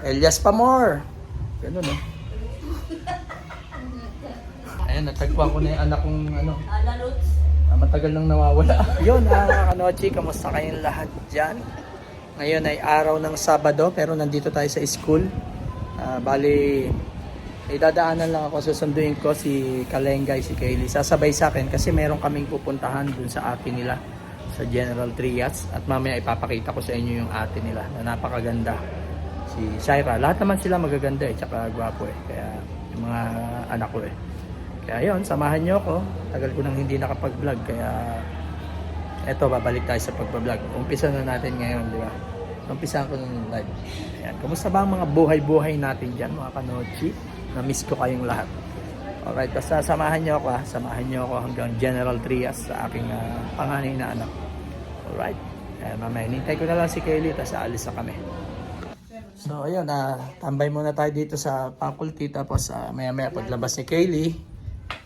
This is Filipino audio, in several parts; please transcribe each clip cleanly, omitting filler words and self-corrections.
Elias Pamor. Ganun eh. Ayan, natagpuan ko na yung anak kong ano. Matagal nang nawawala. Yun, mga kanochi, kamusta kayong lahat dyan? Ngayon ay araw ng Sabado, pero nandito tayo sa school. Bali, idadaanan lang ako, susunduin ko si Kalengay, si Kaylee. Sasabay sa akin kasi meron kaming pupuntahan dun sa ate nila sa General Trias. At mamaya ipapakita ko sa inyo yung ate nila na napakaganda. Si Shaira, lahat naman sila magaganda eh, tsaka gwapo eh. Kaya yung mga anak ko eh. Kaya yun, samahan nyo ako. Tagal ko nang hindi nakapag-vlog. Kaya eto, babalik tayo sa pag-vlog. Umpisa na natin ngayon, di ba? Umpisa ko ng live. Ayan. Kumusta ba ang mga buhay-buhay natin dyan, mga kanochi? Na-miss ko kayong lahat. Alright, basta samahan nyo ako ha. Samahan nyo ako hanggang General Trias sa aking panganay na anak. Alright. Mamaya, nintay ko na lang si Kaylee, tapos aalis na kami. So, ayun, tambay muna tayo dito sa faculty. Tapos, maya-maya paglabas ni Kaylee,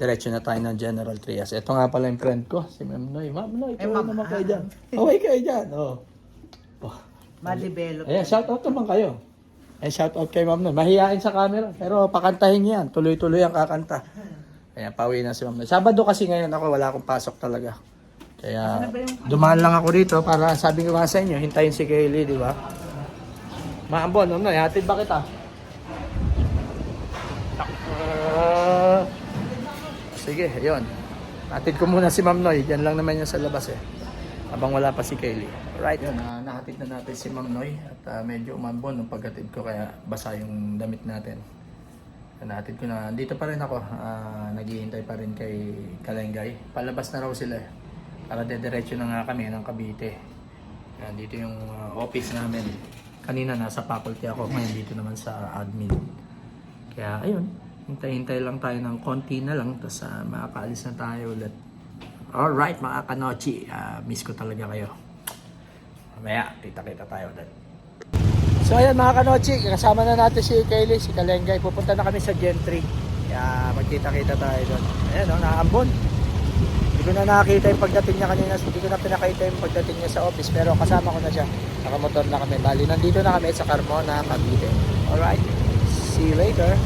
diretso na tayo ng General Trias. Ito nga pala yung friend ko, si Ma'am Noy. Ma'am Noy, kayo naman kayo dyan. Okay kayo dyan. Oh. Ma-develop. Ayan, shout out naman kayo. Shout out kay Ma'am Noy. Mahihain sa camera, pero pakantahin niya yan. Tuloy-tuloy ang kakanta. Ayan, pauwi na si Ma'am Noy. Sabado kasi ngayon ako, wala akong pasok talaga. Kaya dumaan lang ako dito para sabi ko nga sa inyo, hintayin si Kaylee, di ba? Maambon, Ma'am Noy, hatid ba kita? Sige, yun. Nahatid ko muna si Ma'am Noy. Diyan lang naman yan sa labas eh. Habang wala pa si Kaylee. Alright, yun. Nahatid na natin si Ma'am Noy. At medyo umambon nung paghatid ko. Kaya basa yung damit natin. Nahatid ko na. Dito pa rin ako. Naghihintay pa rin kay Kalengay. Palabas na raw sila eh. Para dediretso na nga kami ng Cavite. Yan, dito yung office namin. Kanina nasa faculty ako. Ngayon dito naman sa admin. Kaya ayun. Hintay-hintay lang tayo ng konti na lang, tapos makakaalis na tayo ulit. Alright mga kanochi, miss ko talaga kayo. Mamaya, kita-kita tayo ulit. So ayan mga kanochi, kasama na natin si Kaylee, si Kalengay. Pupunta na kami sa Gentry. Kaya magkita-kita tayo doon. Ayan o, nakaambon. Hindi ko na nakakita yung pagdating niya kanina, hindi ko na pinakita yung pagdating niya sa office, pero kasama ko na siya. Nakamotor na kami. Bali, nandito na kami sa Carmona, Cavite. Alright, see you later.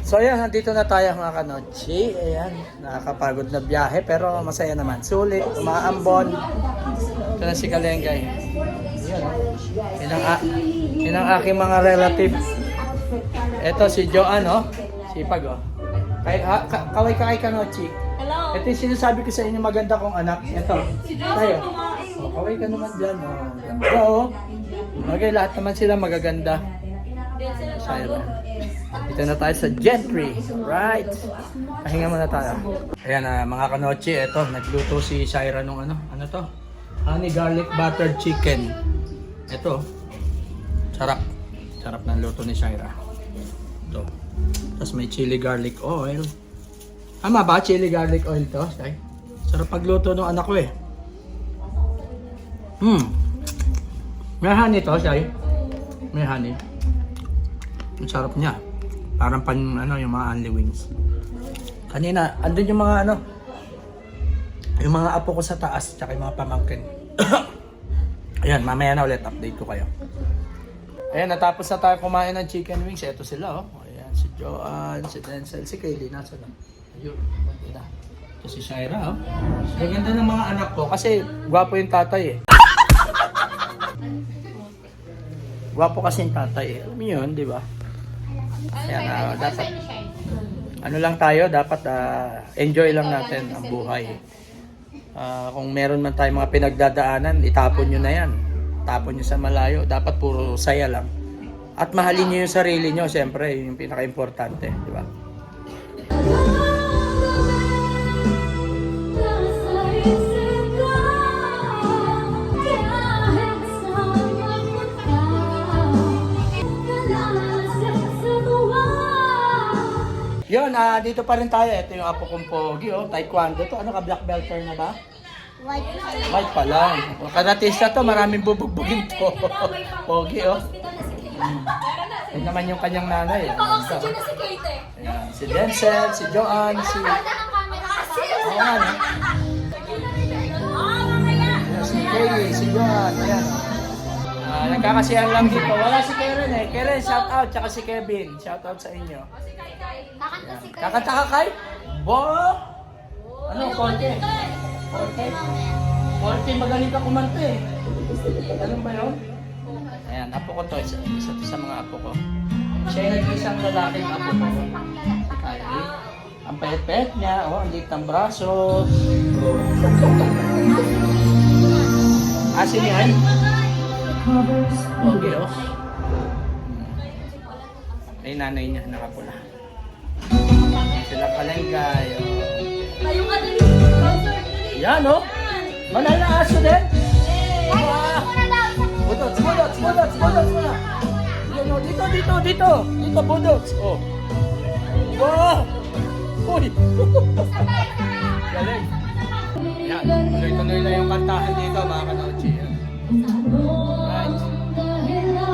So ayan, nandito na tayo mga kanochi. Ayan, nakakapagod na biyahe pero masaya naman. Sulit, umaambon. Ito na si Kalengay. Yan ang aking mga relative. Ito si Joanne, oh. Sipag, oh. Kaway ka kay kanochi. Hello. Ito yung sinasabi ko sa inyo maganda kong anak. Ito, tayo. Oh, kaway ka naman dyan. Oh. Ganda, oh. Okay, lahat naman sila magaganda. Shaira. Dito na tayo sa Gentry. Right. Pahinga muna tayo. Ayan mga kanochi, eto, nagluto si Shaira nung ano to? Honey garlic buttered chicken. Ito. Sarap. Sarap ng luto ni Shaira. Ito. Tapos may chili garlic oil. Tama ba? Chili garlic oil to, Shay? Sarap pagluto ng anak ko eh. May honey to, Shay. May honey. Ang sarap niya. Parang pan yung mga only wings. Kanina, andun yung mga yung mga apo ko sa taas, tsaka yung mga pamangkin. Ayan, mamaya na ulit update ko kayo. Ayan, natapos na tayo kumain ng chicken wings. Ito sila, oh. Ayan, si Joanne, si Denzel, si Kaylee, nasa lang. Ayun, ito. Ito si Shaira, oh. Gaganda ng mga anak ko kasi gwapo yung tatay eh. Gwapo kasi yung tatay eh. Alam niyo yun, di ba? Ayan, dapat lang tayo, dapat enjoy lang natin ang buhay. Kung meron man tayong mga pinagdadaanan, itapon nyo na yan. Tapon nyo sa malayo. Dapat puro saya lang. At mahalin nyo yung sarili nyo, siyempre, yung pinaka-importante, di ba? Yun, dito pa rin tayo. Ito yung apo kong Pogi, oh. Taekwondo to. Ano ka, black belter na ba? White. White pa lang. Karatista to, maraming bubugbugin to. Pogi, oh. Ito naman yung kanyang nanay. Oxygen na si Kate. Ayan, si Denzel, si Joanne, si... Oo nga, no? Ayan, si Kaylee, si Joanne, ayan. Nagkakasiyahan lang dito. Wala si Karen eh. Karen, shout out. Tsaka si Kevin. Shout out sa inyo. Kakanta si Kate. Kakanta ka kay? Bo? Ano, Forte? Forte? Forte, magaling ka kumanta eh. Anong ba yun? Ayan, apo ko to. Isa to sa mga apo ko. Siya yung nag-isang lalaking apo ko. Si Kylie. Ang pet-pet niya. Oh, ang liit ng braso. Asin yan? Okay, oh. Ay, nanay niya, nakapula. Sila palengkay, oh. Tayo ka dali. Yan, oh. Manal na aso din. Budots muna. Yan, oh. Dito. Dito, budots. Oh. Wow! Uy! Galing. Yan, tuloy-tuloy na yung kantahan dito, mga kanochi. Right.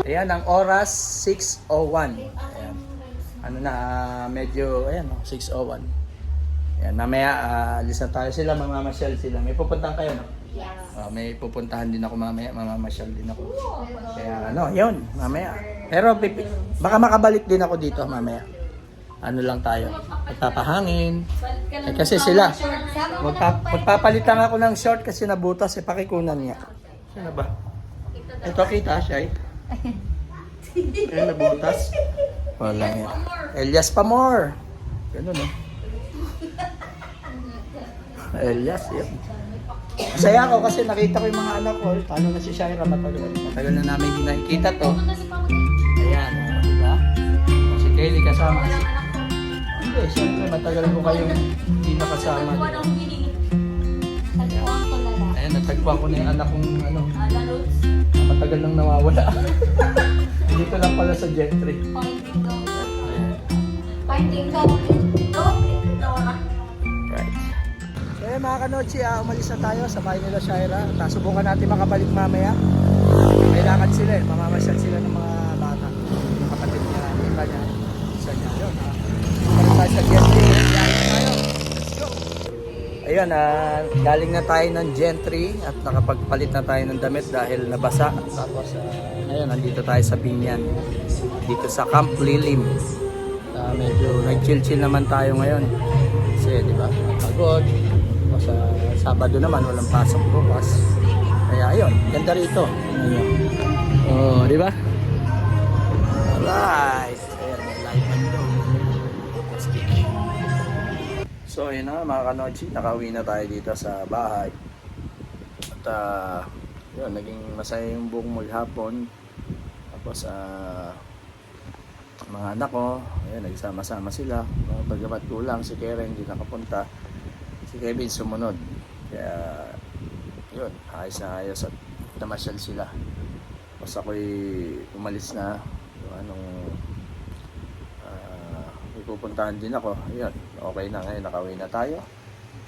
Ayan, ang oras 6:01. Ayan. Ano na, medyo, ayan, 6:01. Ayan, mamaya, alis na tayo sila, mamamasyal sila. May pupuntahan kayo, no? Yes. May pupuntahan din ako mamaya, mamamasyal din ako. Kaya, yun, mamaya. Pero, baka makabalik din ako dito mamaya. Ano lang tayo, magpapahangin. Kasi sila, magpapalitan ako ng short kasi nabutas, pakikunan niya. Sino ba? Ito kita, Shay. Ayan, nabutas. Wala yan. Elias Pamor. Ganun, eh. Elias, yun. Masaya ako kasi nakita ko yung mga anak ko. Paano na si Shaira matagal na namin hindi nakikita to. Ayan, diba? Si Kaylee kasama. Hindi, siyempre matagal ko kayong hindi nakasama. Ayan, natagpuan ko na yung anak kong matagal nang nawawala. Dito lang pala sa Gentry. Finding ko. Right. So yun mga kanochi, umalis na tayo sa bahay nila Shaira. Subukan natin makabalik mamaya. May lakad sila eh. Mamamasyal sila ng mga bata. Yung kapatid niya, iba niya, isa niya. Yun, umalis tayo sa Gentry. Let's go! Ayun, galing na tayo ng Gentry at nakapagpalit na tayo ng damit dahil nabasa. Tapos, ayun, nandito tayo sa Binyan. Dito sa Camp Lilim. Medyo nag-chill-chill naman tayo ngayon. Kasi, di ba, pagod. Sa Sabado naman, walang pasok bukas. Kaya, ayun, ganda rito. Ayun. Oh, di ba? Alright. Ayan, may live band doon. So yun na mga kanochi, nakauwi na tayo dito sa bahay. At yun, naging masaya yung buong maghapon. Tapos mga anak ko, ayun, nagsama-sama sila. Pagkapat kulang, si Karen hindi nakapunta. Si Kevin sumunod. Kaya, yun, ayos na ayos at namasyal sila. Tapos ako'y umalis na. Yung anong, may pupuntahan din ako. Ayun, okay na ngayon, nakauwi na tayo.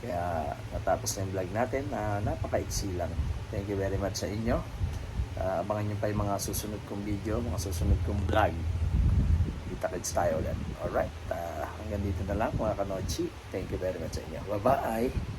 Kaya, natapos na yung vlog natin na napaka-iksi lang. Thank you very much sa inyo. Abangan nyo pa yung mga susunod kong video, mga susunod kong vlog. Kita-kits tayo ulit. Alright, hanggang dito na lang mga kanochi. Thank you very much sa inyo. Bye-bye!